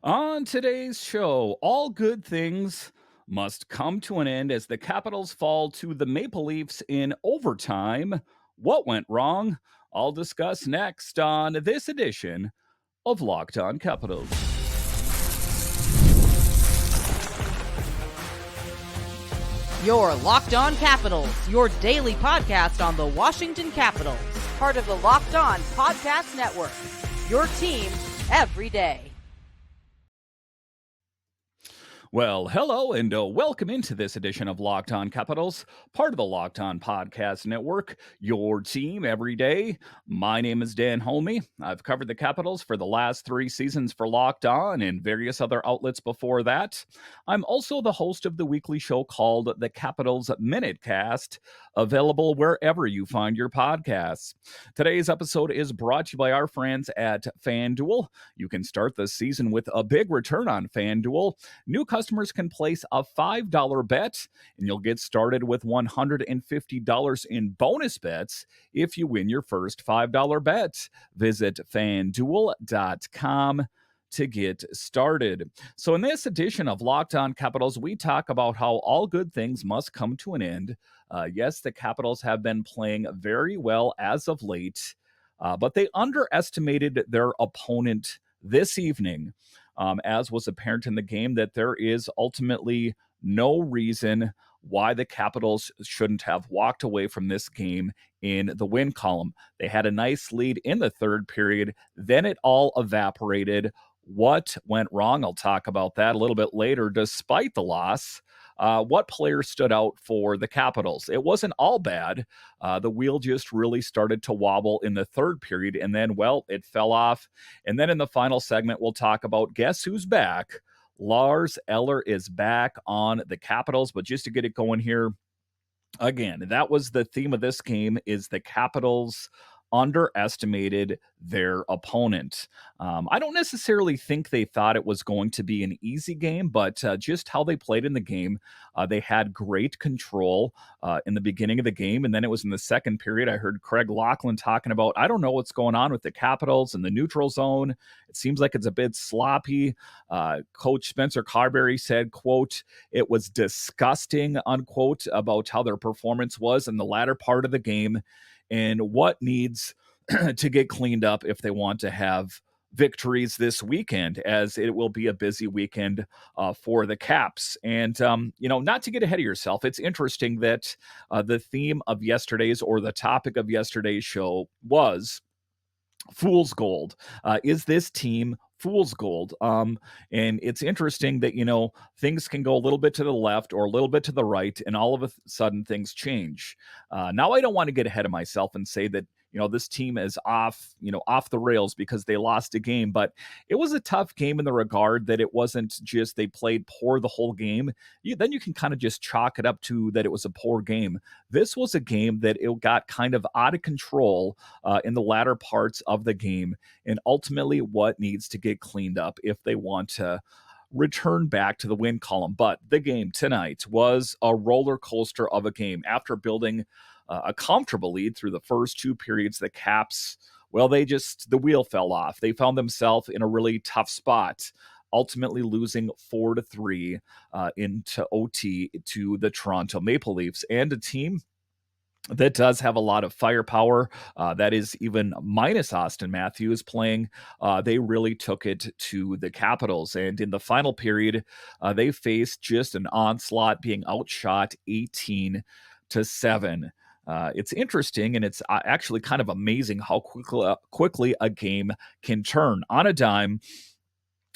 On today's show, all good things must come to an end as the Capitals fall to the Maple Leafs in overtime. What went wrong? I'll discuss next on this edition of Locked On Capitals. Your Locked On Capitals, your daily podcast on the Washington Capitals. Part of the Locked On Podcast Network. Your team every day. Well, hello and welcome into this edition of Locked On Capitals, part of the Locked On Podcast Network, your team every day. My name is Dan Holme. I've covered the Capitals for the last 3 seasons for Locked On and various other outlets before that. I'm also the host of the weekly show called The Capitals Minute Cast, available wherever you find your podcasts. Today's episode is brought to you by our friends at FanDuel. You can start the season with a big return on FanDuel. New customers can place a $5 bet, and you'll get started with $150 in bonus bets if you win your first $5 bet. Visit FanDuel.com to get started. So in this edition of Locked On Capitals, we talk about how all good things must come to an end. Yes, the Capitals have been playing very well as of late, but they underestimated their opponent this evening. As was apparent in the game, that there is ultimately no reason why the Capitals shouldn't have walked away from this game in the win column. They had a nice lead in the third period, then it all evaporated. What went wrong? I'll talk about that a little bit later. Despite the loss, what players stood out for the Capitals? It wasn't all bad. The wheel just really started to wobble in the third period, and then, well, it fell off. And then in the final segment, we'll talk about guess who's back. Lars Eller is back on the Capitals. But just to get it going here, again, that was the theme of this game, is the Capitals underestimated their opponent. I don't necessarily think they thought it was going to be an easy game, but just how they played in the game, they had great control in the beginning of the game, and then it was in the second period. I heard Craig Laughlin talking about, I don't know what's going on with the Capitals in the neutral zone. It seems like it's a bit sloppy. Coach Spencer Carberry said, quote, "It was disgusting," unquote, about how their performance was in the latter part of the game and what needs to get cleaned up if they want to have victories this weekend, as it will be a busy weekend for the Caps. And, not to get ahead of yourself, it's interesting that the theme of yesterday's, or the topic of yesterday's show, was fool's gold. Is this team fool's gold? And it's interesting that, things can go a little bit to the left or a little bit to the right, and all of a sudden things change. Now, I don't want to get ahead of myself and say that, this team is off the rails because they lost a game, but it was a tough game in the regard that it wasn't just they played poor the whole game. Then you can kind of just chalk it up to that it was a poor game. This was a game that it got kind of out of control in the latter parts of the game, and ultimately what needs to get cleaned up if they want to return back to the win column. But the game tonight was a roller coaster of a game. After building a comfortable lead through the first 2 periods, the Caps, well, the wheel fell off. They found themselves in a really tough spot, ultimately losing 4-3 into OT to the Toronto Maple Leafs, and a team that does have a lot of firepower. That is even minus Austin Matthews playing. They really took it to the Capitals. And in the final period, they faced just an onslaught, being outshot 18-7. It's interesting, and it's actually kind of amazing how quickly a game can turn on a dime,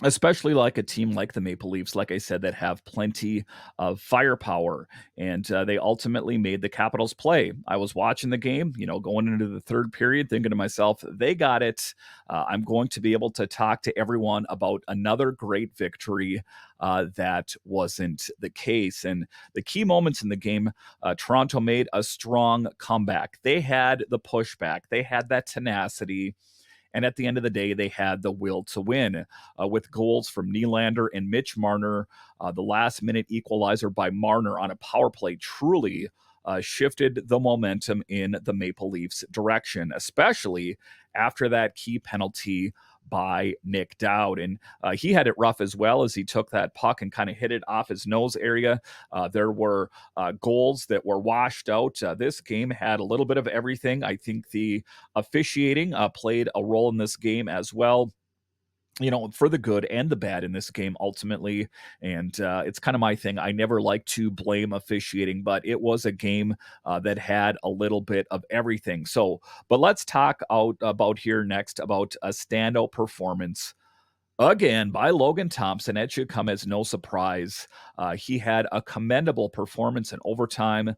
especially like a team like the Maple Leafs, like I said, that have plenty of firepower. And they ultimately made the Capitals play. I was watching the game, going into the third period, thinking to myself, they got it. I'm going to be able to talk to everyone about another great victory. That wasn't the case. And the key moments in the game, Toronto made a strong comeback. They had the pushback. They had that tenacity. And at the end of the day, they had the will to win with goals from Nylander and Mitch Marner. The last-minute equalizer by Marner on a power play truly shifted the momentum in the Maple Leafs' direction, especially after that key penalty by Nick Dowd. And he had it rough as well as he took that puck and kind of hit it off his nose area. There were goals that were washed out. This game had a little bit of everything. I think the officiating played a role in this game as well, for the good and the bad in this game ultimately. And it's kind of my thing. I never like to blame officiating, but it was a game that had a little bit of everything. But let's talk about here next about a standout performance again by Logan Thompson. It should come as no surprise. He had a commendable performance in overtime,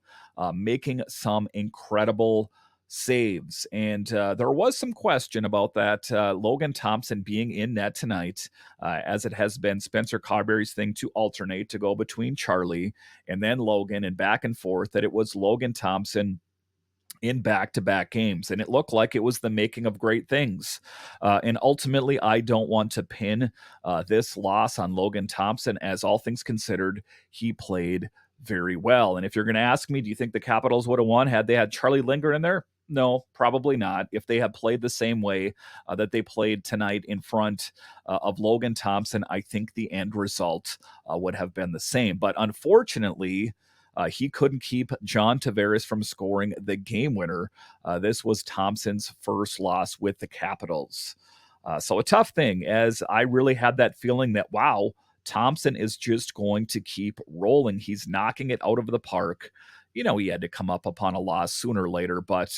making some incredible saves. And there was some question about that Logan Thompson being in net tonight, as it has been Spencer Carberry's thing to alternate, to go between Charlie and then Logan and back and forth, that it was Logan Thompson in back-to-back games, and it looked like it was the making of great things. And ultimately, I don't want to pin this loss on Logan Thompson, as all things considered, he played very well. And if you're going to ask me, do you think the Capitals would have won had they had Charlie Linger in there? No, probably not. If they had played the same way that they played tonight in front of Logan Thompson, I think the end result would have been the same. But unfortunately, he couldn't keep John Tavares from scoring the game winner. This was Thompson's first loss with the Capitals. So a tough thing, as I really had that feeling that, wow, Thompson is just going to keep rolling. He's knocking it out of the park. He had to come up upon a loss sooner or later, but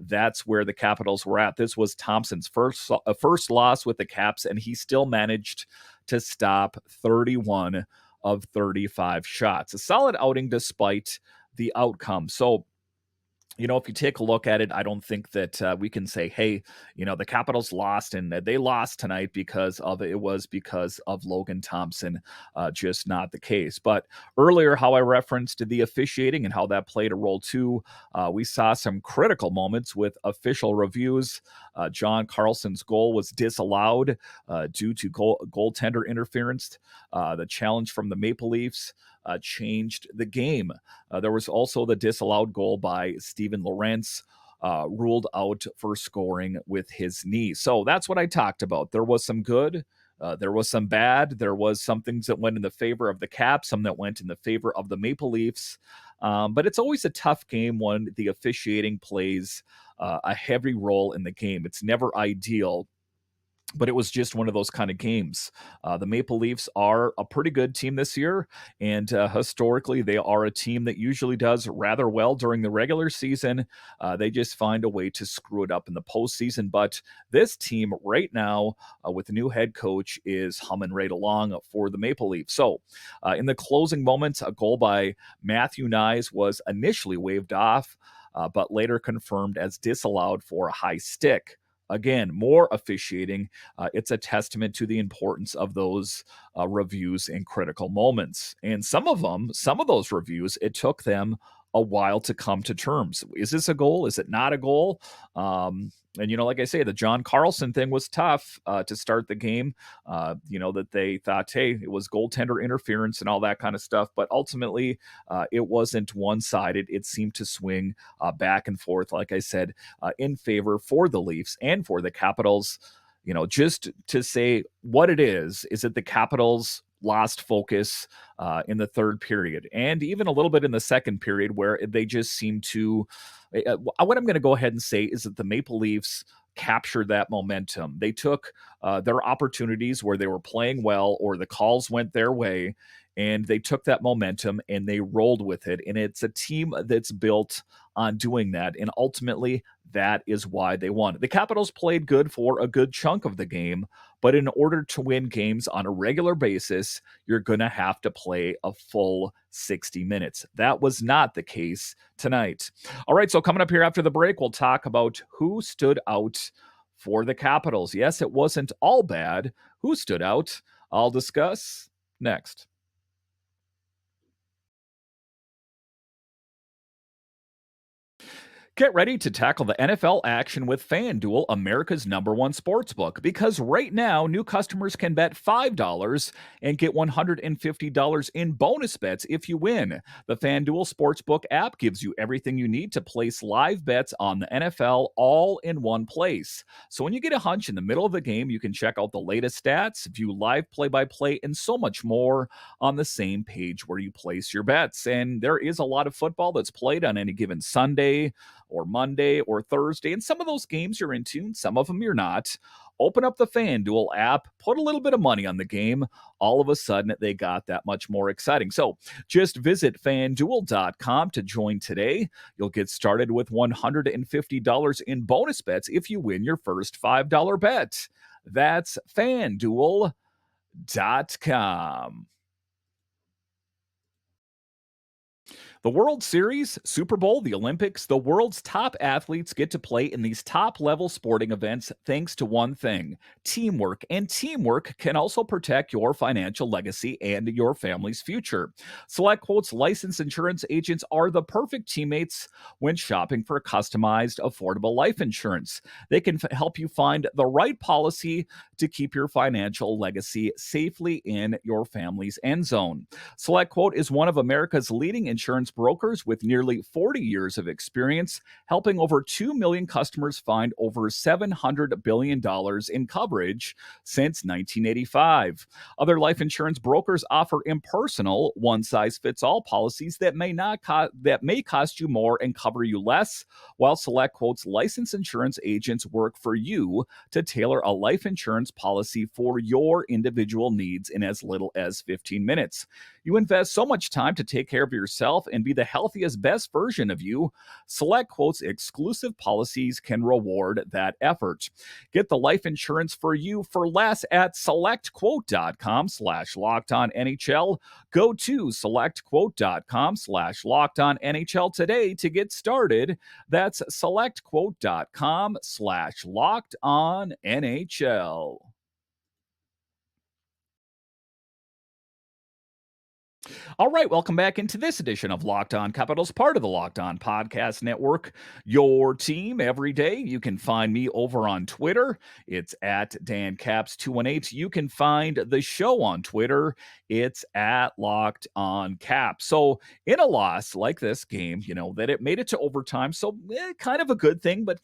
that's where the Capitals were at. This was Thompson's first loss with the Caps, and he still managed to stop 31 of 35 shots. A solid outing despite the outcome. So, if you take a look at it, I don't think that we can say, hey, the Capitals lost and they lost tonight because of Logan Thompson. Just not the case. But earlier, how I referenced the officiating and how that played a role too, we saw some critical moments with official reviews. John Carlson's goal was disallowed due to goaltender interference. The challenge from the Maple Leafs changed the game. There was also the disallowed goal by Steven Lorentz, ruled out for scoring with his knee. So that's what I talked about. There was some good. There was some bad. There was some things that went in the favor of the Caps, some that went in the favor of the Maple Leafs. But it's always a tough game when the officiating plays a heavy role in the game. It's never ideal, but it was just one of those kind of games. The Maple Leafs are a pretty good team this year, and historically, they are a team that usually does rather well during the regular season. They just find a way to screw it up in the postseason. But this team right now, with the new head coach, is humming right along for the Maple Leafs. So in the closing moments, a goal by Matthew Knies was initially waved off, but later confirmed as disallowed for a high stick. Again, more officiating. It's a testament to the importance of those reviews in critical moments. And some of those reviews, it took them a while to come to terms. Is this a goal? Is it not a goal? And, like I say, the John Carlson thing was tough to start the game, that they thought, hey, it was goaltender interference and all that kind of stuff. But ultimately, it wasn't one-sided. It seemed to swing back and forth, like I said, in favor for the Leafs and for the Capitals. Just to say what it is that the Capitals lost focus in the third period and even a little bit in the second period, where they just seemed to what I'm going to go ahead and say is that the Maple Leafs captured that momentum. They took their opportunities where they were playing well or the calls went their way, and they took that momentum and they rolled with it. And it's a team that's built on doing that. And ultimately, that is why they won. The Capitals played good for a good chunk of the game, but in order to win games on a regular basis, you're going to have to play a full 60 minutes. That was not the case tonight. All right, so coming up here after the break, we'll talk about who stood out for the Capitals. Yes, it wasn't all bad. Who stood out? I'll discuss next. Get ready to tackle the NFL action with FanDuel, America's #1 sportsbook, because right now new customers can bet $5 and get $150 in bonus bets if you win. The FanDuel Sportsbook app gives you everything you need to place live bets on the NFL all in one place. So when you get a hunch in the middle of the game, you can check out the latest stats, view live play-by-play, and so much more on the same page where you place your bets. And there is a lot of football that's played on any given Sunday or Monday or Thursday. And some of those games you're into, some of them you're not. Open up the FanDuel app, put a little bit of money on the game. All of a sudden, they got that much more exciting. So just visit fanduel.com to join today. You'll get started with $150 in bonus bets if you win your first $5 bet. That's fanduel.com. The World Series, Super Bowl, the Olympics, the world's top athletes get to play in these top level sporting events thanks to one thing: teamwork. And teamwork can also protect your financial legacy and your family's future. Select Quote's licensed insurance agents are the perfect teammates when shopping for customized, affordable life insurance. They can help you find the right policy to keep your financial legacy safely in your family's end zone. Select Quote is one of America's leading insurance brokers with nearly 40 years of experience, helping over 2 million customers find over $700 billion in coverage since 1985. Other life insurance brokers offer impersonal, one-size-fits-all policies that may cost you more and cover you less, while Select Quote's licensed insurance agents work for you to tailor a life insurance policy for your individual needs in as little as 15 minutes. You invest so much time to take care of yourself and be the healthiest, best version of you. Select Quote's exclusive policies can reward that effort. Get the life insurance for you for less at selectquote.com/lockedonnhl. Go to selectquote.com/lockedonnhl today to get started. That's selectquote.com/lockedonnhl. All right, welcome back into this edition of Locked On Capitals, part of the Locked On Podcast Network. Your team every day. You can find me over on Twitter. It's at DanCaps218. You can find the show on Twitter. It's at Locked On Cap. So in a loss like this game, that it made it to overtime. So kind of a good thing. But,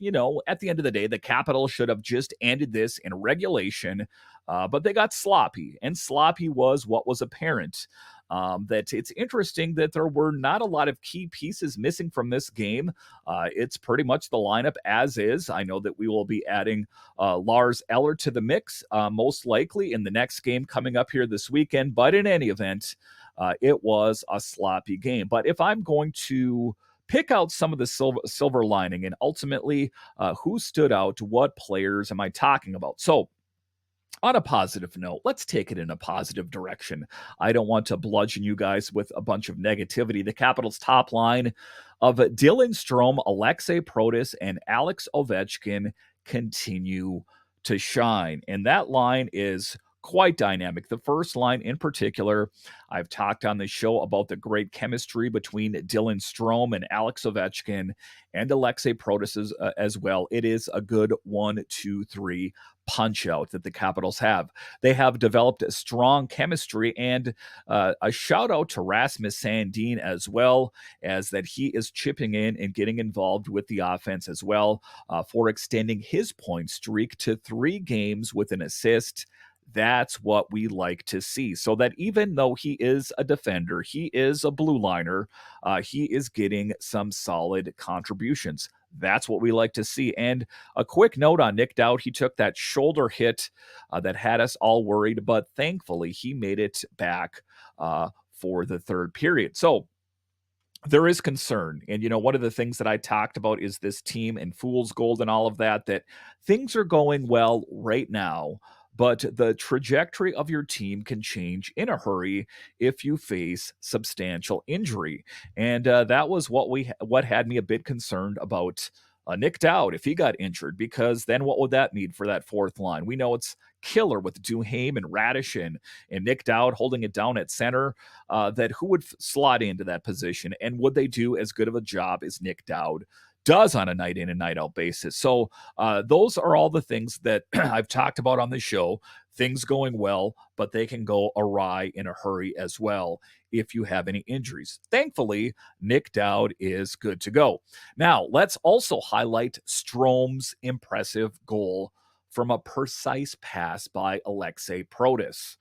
at the end of the day, the Capitals should have just ended this in regulation. But they got sloppy, and sloppy was what was apparent. That it's interesting that there were not a lot of key pieces missing from this game. It's pretty much the lineup as is. I know that we will be adding Lars Eller to the mix, most likely in the next game coming up here this weekend. But in any event, it was a sloppy game. But if I'm going to pick out some of the silver lining and ultimately who stood out, what players am I talking about? So, on a positive note, let's take it in a positive direction. I don't want to bludgeon you guys with a bunch of negativity. The Capitals' top line of Dylan Strome, Alexei Protas, and Alex Ovechkin continue to shine. And that line is quite dynamic. The first line in particular, I've talked on the show about the great chemistry between Dylan Strome and Alex Ovechkin and Alexei Protas as well. It is a good 1-2-3 punch out that the Capitals have. They have developed a strong chemistry, and a shout out to Rasmus Sandin as well, as that he is chipping in and getting involved with the offense as well, for extending his point streak to 3 games with an assist. That's what we like to see. So that even though he is a defender, he is a blue liner, he is getting some solid contributions. That's what we like to see. And a quick note on Nick Dowd. He took that shoulder hit that had us all worried, but thankfully he made it back for the third period. So there is concern. And, one of the things that I talked about is this team and fool's gold and all of that, that things are going well right now, but the trajectory of your team can change in a hurry if you face substantial injury. And that was what had me a bit concerned about Nick Dowd if he got injured, because then what would that mean for that fourth line? We know it's killer with Duhaime and Radish and Nick Dowd holding it down at center, that who would slot into that position, and would they do as good of a job as Nick Dowd does on a night in and night out basis. So those are all the things that I've talked about on the show. Things going well, but they can go awry in a hurry as well if you have any injuries. Thankfully, Nick Dowd is good to go. Now, let's also highlight Strome's impressive goal from a precise pass by Alexei Protas.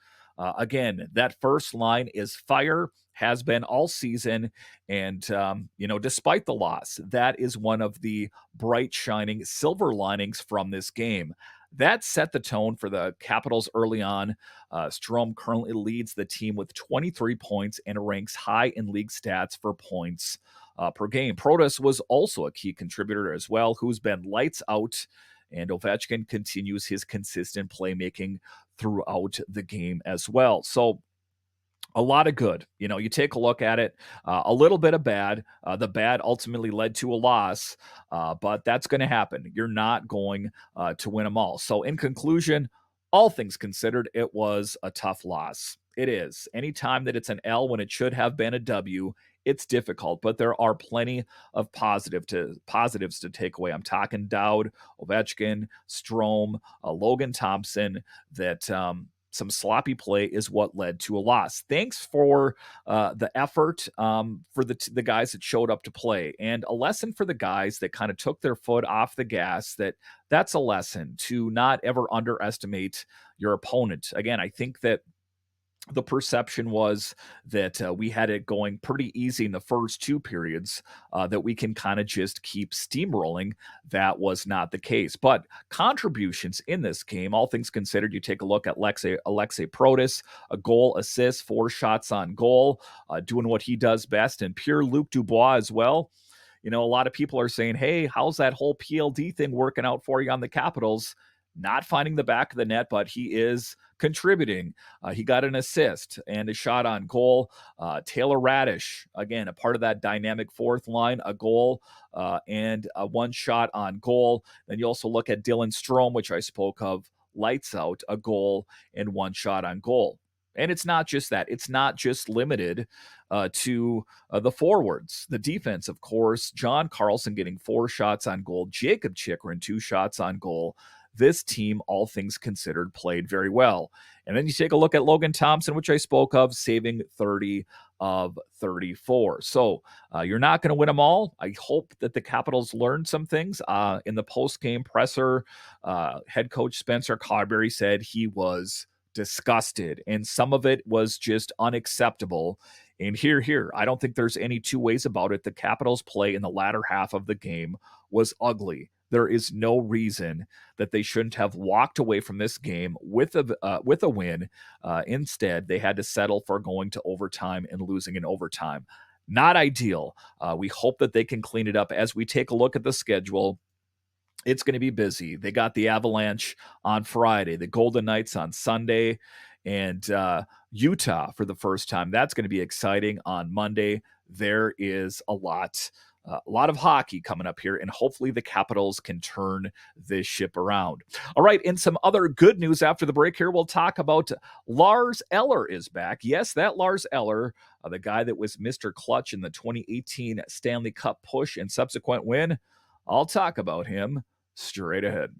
Again, that first line is fire, has been all season. And, despite the loss, that is one of the bright, shining silver linings from this game. That set the tone for the Capitals early on. Strome currently leads the team with 23 points and ranks high in league stats for points per game. Protas was also a key contributor as well, who's been lights out, and Ovechkin continues his consistent playmaking throughout the game as well. So a lot of good. You take a look at it, a little bit of bad. The bad ultimately led to a loss, but that's going to happen. You're not going to win them all. So in conclusion, all things considered, it was a tough loss. It is. Anytime that it's an L when it should have been a W, it's difficult, but there are plenty of positives to take away. I'm talking Dowd, Ovechkin, Strome, Logan Thompson, that some sloppy play is what led to a loss. Thanks for the effort for the guys that showed up to play, and a lesson for the guys that kind of took their foot off the gas. That's a lesson to not ever underestimate your opponent. Again, I think that the perception was that we had it going pretty easy in the first two periods, that we can kind of just keep steamrolling. That was not the case. But contributions in this game, all things considered, you take a look at Alexei Protas, a goal, assist, 4 shots on goal, doing what he does best, and Pierre-Luc Dubois as well. A lot of people are saying, hey, how's that whole PLD thing working out for you on the Capitals? Not finding the back of the net, but he is contributing. He got an assist and a shot on goal. Taylor Radish, again, a part of that dynamic fourth line, a goal and a 1 shot on goal. Then you also look at Dylan Strome, which I spoke of, lights out, a goal and 1 shot on goal. And it's not just that. It's not just limited to the forwards. The defense, of course, John Carlson getting 4 shots on goal, Jacob Chikrin 2 shots on goal. This team, all things considered, played very well. And then you take a look at Logan Thompson, which I spoke of, saving 30 of 34. So you're not going to win them all. I hope that the Capitals learned some things. In the post-game presser, head coach Spencer Carberry said he was disgusted, and some of it was just unacceptable. And here, I don't think there's any two ways about it. The Capitals' play in the latter half of the game was ugly. There is no reason that they shouldn't have walked away from this game with a win. Instead, they had to settle for going to overtime and losing in overtime. Not ideal. We hope that they can clean it up. As we take a look at the schedule, it's going to be busy. They got the Avalanche on Friday, the Golden Knights on Sunday, and Utah for the first time. That's going to be exciting on Monday. There is a lot of hockey coming up here, and hopefully the Capitals can turn this ship around. All right, in some other good news after the break here, we'll talk about Lars Eller is back. Yes, that Lars Eller, the guy that was Mr. Clutch in the 2018 Stanley Cup push and subsequent win. I'll talk about him straight ahead.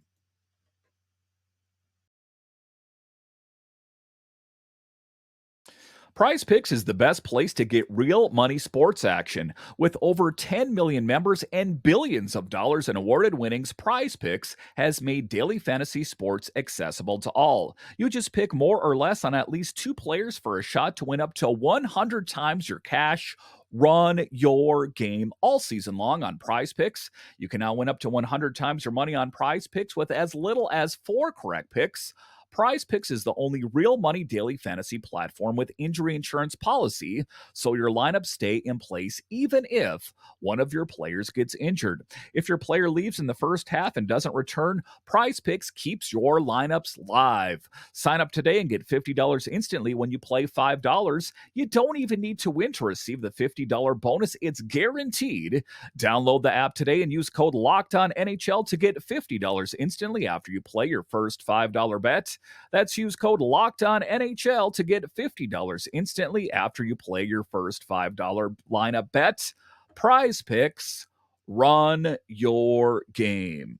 Prize Picks is the best place to get real money sports action. With over 10 million members and billions of dollars in awarded winnings, Prize Picks has made daily fantasy sports accessible to all. You just pick more or less on at least 2 players for a shot to win up to 100 times your cash. Run your game all season long on Prize Picks. You can now win up to 100 times your money on Prize Picks with as little as 4 correct picks. Prize Picks is the only real money daily fantasy platform with injury insurance policy, so your lineups stay in place even if one of your players gets injured. If your player leaves in the first half and doesn't return, Prize Picks keeps your lineups live. Sign up today and get $50 instantly when you play $5. You don't even need to win to receive the $50 bonus. It's guaranteed. Download the app today and use code LOCKEDONNHL to get $50 instantly after you play your first $5 bet. That's use code LOCKEDONNHL to get $50 instantly after you play your first $5 lineup bet. Prize Picks, Run your game.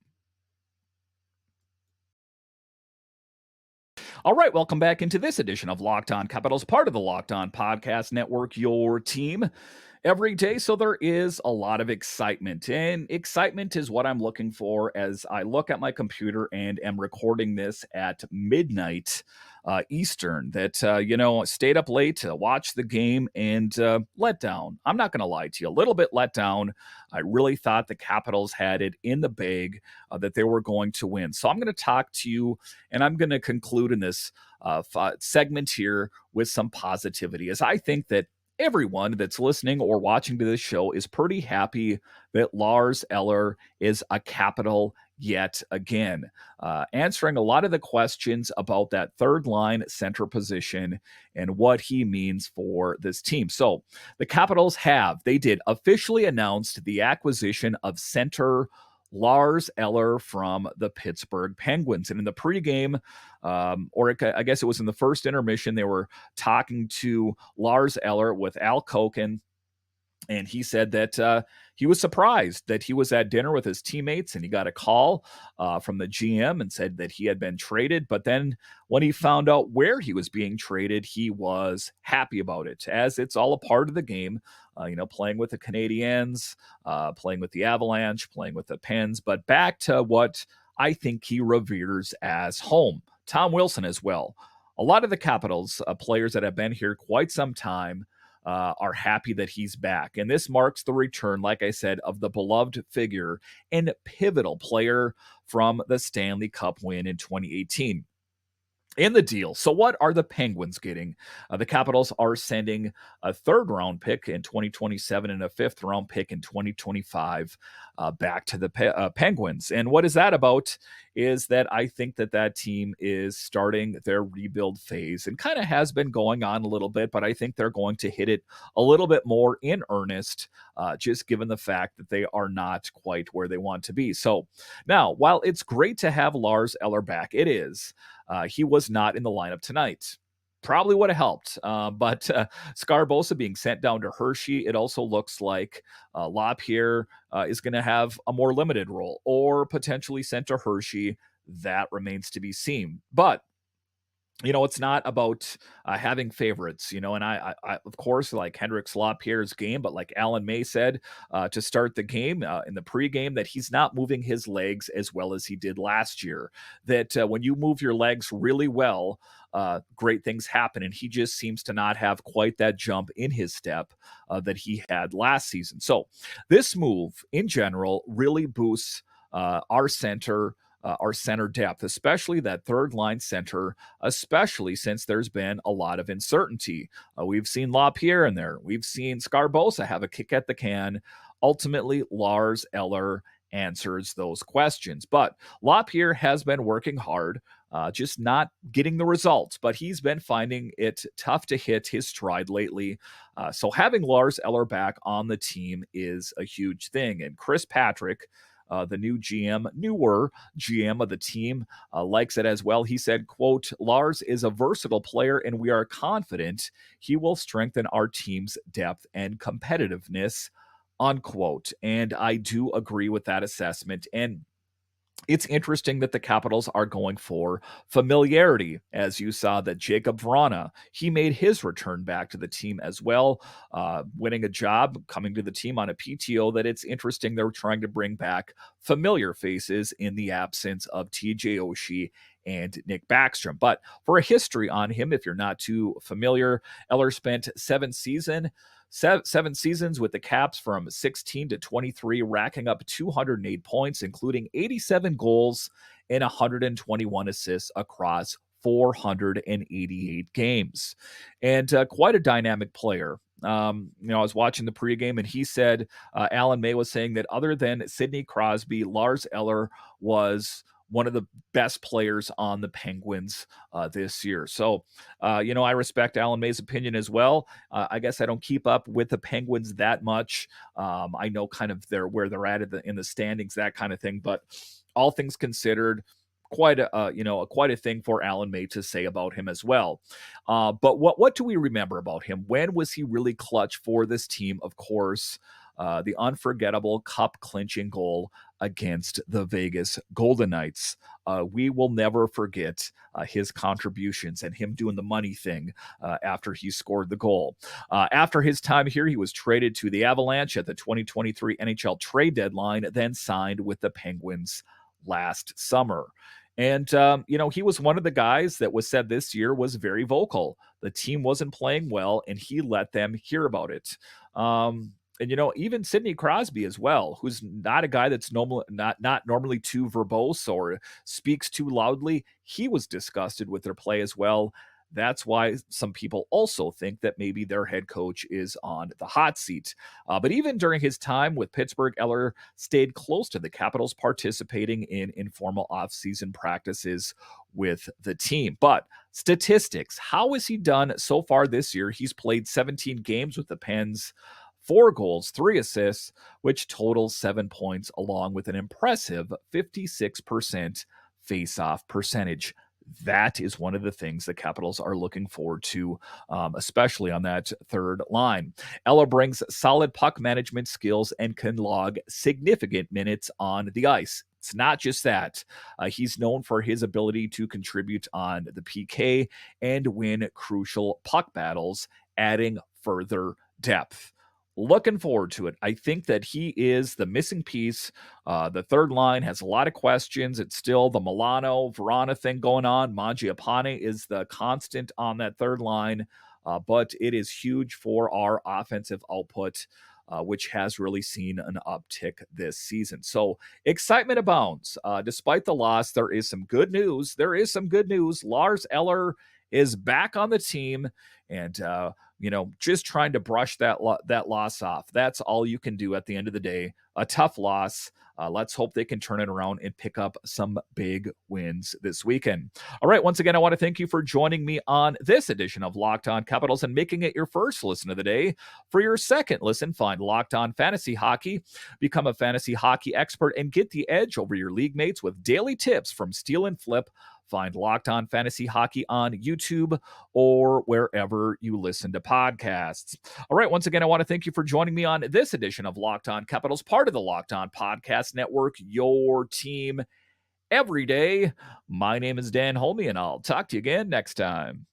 All right, welcome back into this edition of Locked On Capitals, part of the Locked On Podcast Network, your team every day. So there is a lot of excitement, and excitement is what I'm looking for as I look at my computer and am recording this at midnight Eastern. That stayed up late to watch the game and let down. I'm not going to lie to you, a little bit let down. I really thought the Capitals had it in the bag, that they were going to win. So I'm going to talk to you, and I'm going to conclude in this segment here with some positivity, as I think that everyone that's listening or watching to this show is pretty happy that Lars Eller is a Capital yet again, answering a lot of the questions about that third line center position and what he means for this team. So the Capitals did officially announced the acquisition of center Lars Eller from the Pittsburgh Penguins. And in the pregame, I guess it was in the first intermission, they were talking to Lars Eller with Al Koken, and he said that he was surprised that he was at dinner with his teammates and he got a call from the GM and said that he had been traded. But then when he found out where he was being traded, he was happy about it, as it's all a part of the game. Playing with the Canadiens, playing with the Avalanche, playing with the Pens. But back to what I think he reveres as home. Tom Wilson as well. A lot of the Capitals players that have been here quite some time are happy that he's back. And this marks the return, like I said, of the beloved figure and pivotal player from the Stanley Cup win in 2018. In the deal. So what are the Penguins getting? The Capitals are sending a third-round pick in 2027 and a fifth-round pick in 2025 back to the Penguins. And what is that about is that I think that team is starting their rebuild phase and kind of has been going on a little bit, but I think they're going to hit it a little bit more in earnest, just given the fact that they are not quite where they want to be. So now, while it's great to have Lars Eller back, it is. He was not in the lineup tonight. Probably would have helped. But Scarbosa being sent down to Hershey, it also looks like LaPierre is going to have a more limited role, or potentially sent to Hershey. That remains to be seen. But it's not about having favorites, and I of course, like Hendrix LaPierre's game, but like Alan May said to start the game in the pregame, that he's not moving his legs as well as he did last year. That when you move your legs really well, great things happen. And he just seems to not have quite that jump in his step that he had last season. So this move in general really boosts our center depth, especially that third line center, especially since there's been a lot of uncertainty. We've seen LaPierre in there. We've seen Scarbosa have a kick at the can. Ultimately, Lars Eller answers those questions. But LaPierre has been working hard, just not getting the results. But he's been finding it tough to hit his stride lately. So having Lars Eller back on the team is a huge thing. And Chris Patrick, the newer GM of the team, likes it as well. He said, quote, "Lars is a versatile player and we are confident he will strengthen our team's depth and competitiveness," unquote. And I do agree with that assessment. And it's interesting that the Capitals are going for familiarity, as you saw that Jacob Vrana, he made his return back to the team as well, winning a job, coming to the team on a PTO. That it's interesting they're trying to bring back familiar faces in the absence of TJ Oshie and Nick Backstrom. But for a history on him, if you're not too familiar, Eller spent 7 seasons with the Caps from 16 to 23, racking up 208 points, including 87 goals and 121 assists across 488 games. And quite a dynamic player. I was watching the pregame, and he said, Alan May was saying that other than Sidney Crosby, Lars Eller was one of the best players on the Penguins this year. So, I respect Alan May's opinion as well. I guess I don't keep up with the Penguins that much. I know kind of where they're at in the standings, that kind of thing. But all things considered, quite a thing for Alan May to say about him as well. But what do we remember about him? When was he really clutch for this team? Of course, the unforgettable cup clinching goal against the Vegas Golden Knights. We will never forget his contributions and him doing the money thing after he scored the goal. After his time here, he was traded to the Avalanche at the 2023 NHL trade deadline, then signed with the Penguins last summer. And, he was one of the guys that was said this year was very vocal. The team wasn't playing well, and he let them hear about it. And even Sidney Crosby as well, who's not a guy that's not normally too verbose or speaks too loudly. He was disgusted with their play as well. That's why some people also think that maybe their head coach is on the hot seat. But even during his time with Pittsburgh, Eller stayed close to the Capitals, participating in informal offseason practices with the team. But statistics, how has he done so far this year? He's played 17 games with the Pens, 4 goals, 3 assists, which totals 7 points, along with an impressive 56% face-off percentage. That is one of the things the Capitals are looking forward to, especially on that third line. Ella brings solid puck management skills and can log significant minutes on the ice. It's not just that. He's known for his ability to contribute on the PK and win crucial puck battles, adding further depth. Looking forward to it. I think that he is the missing piece. The third line has a lot of questions. It's still the Milano Verona thing going on. Mangiapane is the constant on that third line, but it is huge for our offensive output, which has really seen an uptick this season. So excitement abounds. Despite the loss, there is some good news. Lars Eller is back on the team, and just trying to brush that loss off. That's all you can do at the end of the day. A tough loss. Let's hope they can turn it around and pick up some big wins this weekend. All right. Once again, I want to thank you for joining me on this edition of Locked On Capitals and making it your first listen of the day. For your second listen, find Locked On Fantasy Hockey. Become a fantasy hockey expert and get the edge over your league mates with daily tips from Steal and Flip. Find Locked On Fantasy Hockey on YouTube or wherever you listen to podcasts. All right. Once again, I want to thank you for joining me on this edition of Locked On Capitals, part of the Locked On Podcast Network, your team every day. My name is Dan Holme, and I'll talk to you again next time.